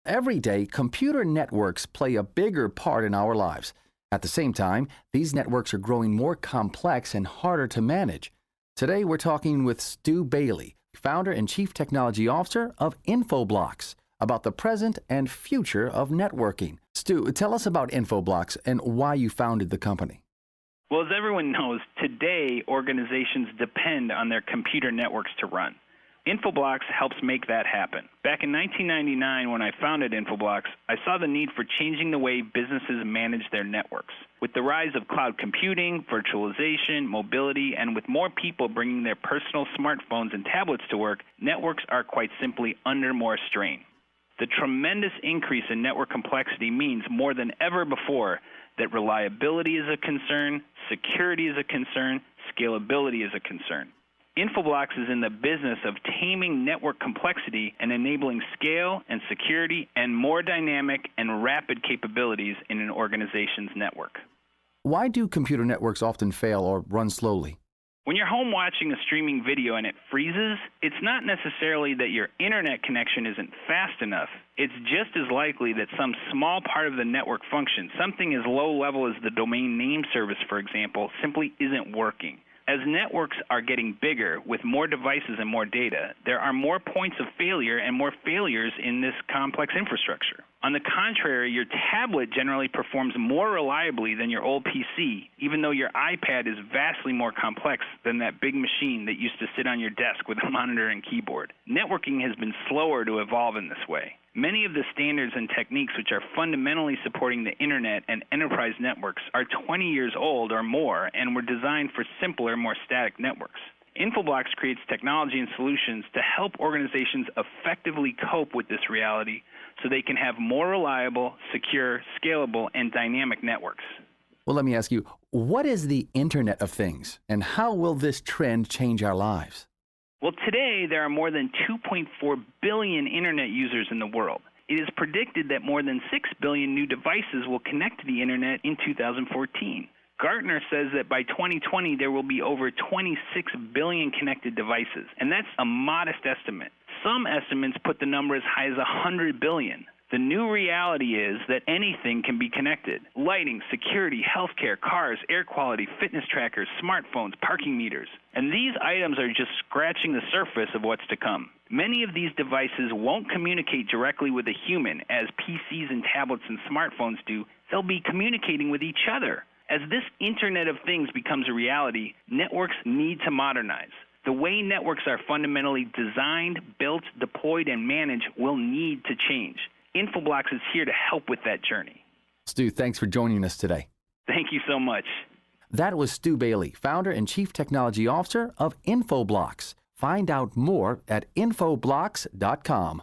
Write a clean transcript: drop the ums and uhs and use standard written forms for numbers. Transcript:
Every day, computer networks play a bigger part in our lives. At the same time, these networks are growing more complex and harder to manage. Today, we're talking with Stu Bailey, founder and chief technology officer of Infoblox, about the present and future of networking. Stu, tell us about Infoblox and why you founded the company. Well, as everyone knows, today organizations depend on their computer networks to run. Infoblox helps make that happen. Back in 1999, when I founded Infoblox, I saw the need for changing the way businesses manage their networks. With the rise of cloud computing, virtualization, mobility, and with more people bringing their personal smartphones and tablets to work, networks are quite simply under more strain. The tremendous increase in network complexity means more than ever before that reliability is a concern, security is a concern, scalability is a concern. Infoblox is in the business of taming network complexity and enabling scale and security and more dynamic and rapid capabilities in an organization's network. Why do computer networks often fail or run slowly? When you're home watching a streaming video and it freezes, it's not necessarily that your internet connection isn't fast enough. It's just as likely that some small part of the network function, something as low level as the domain name service, for example, simply isn't working. As networks are getting bigger with more devices and more data, there are more points of failure and more failures in this complex infrastructure. On the contrary, your tablet generally performs more reliably than your old PC, even though your iPad is vastly more complex than that big machine that used to sit on your desk with a monitor and keyboard. Networking has been slower to evolve in this way. Many of the standards and techniques which are fundamentally supporting the internet and enterprise networks are 20 years old or more and were designed for simpler, more static networks. Infoblox creates technology and solutions to help organizations effectively cope with this reality so they can have more reliable, secure, scalable, and dynamic networks. Well, let me ask you, what is the Internet of Things, and how will this trend change our lives? Well, today there are more than 2.4 billion internet users in the world. It is predicted that more than 6 billion new devices will connect to the internet in 2014. Gartner says that by 2020 there will be over 26 billion connected devices, and that's a modest estimate. Some estimates put the number as high as 100 billion. The new reality is that anything can be connected. Lighting, security, healthcare, cars, air quality, fitness trackers, smartphones, parking meters. And these items are just scratching the surface of what's to come. Many of these devices won't communicate directly with a human as PCs and tablets and smartphones do. They'll be communicating with each other. As this Internet of Things becomes a reality, networks need to modernize. The way networks are fundamentally designed, built, deployed, and managed will need to change. Infoblox is here to help with that journey. Stu, thanks for joining us today. Thank you so much. That was Stu Bailey, founder and chief technology officer of Infoblox. Find out more at infoblox.com.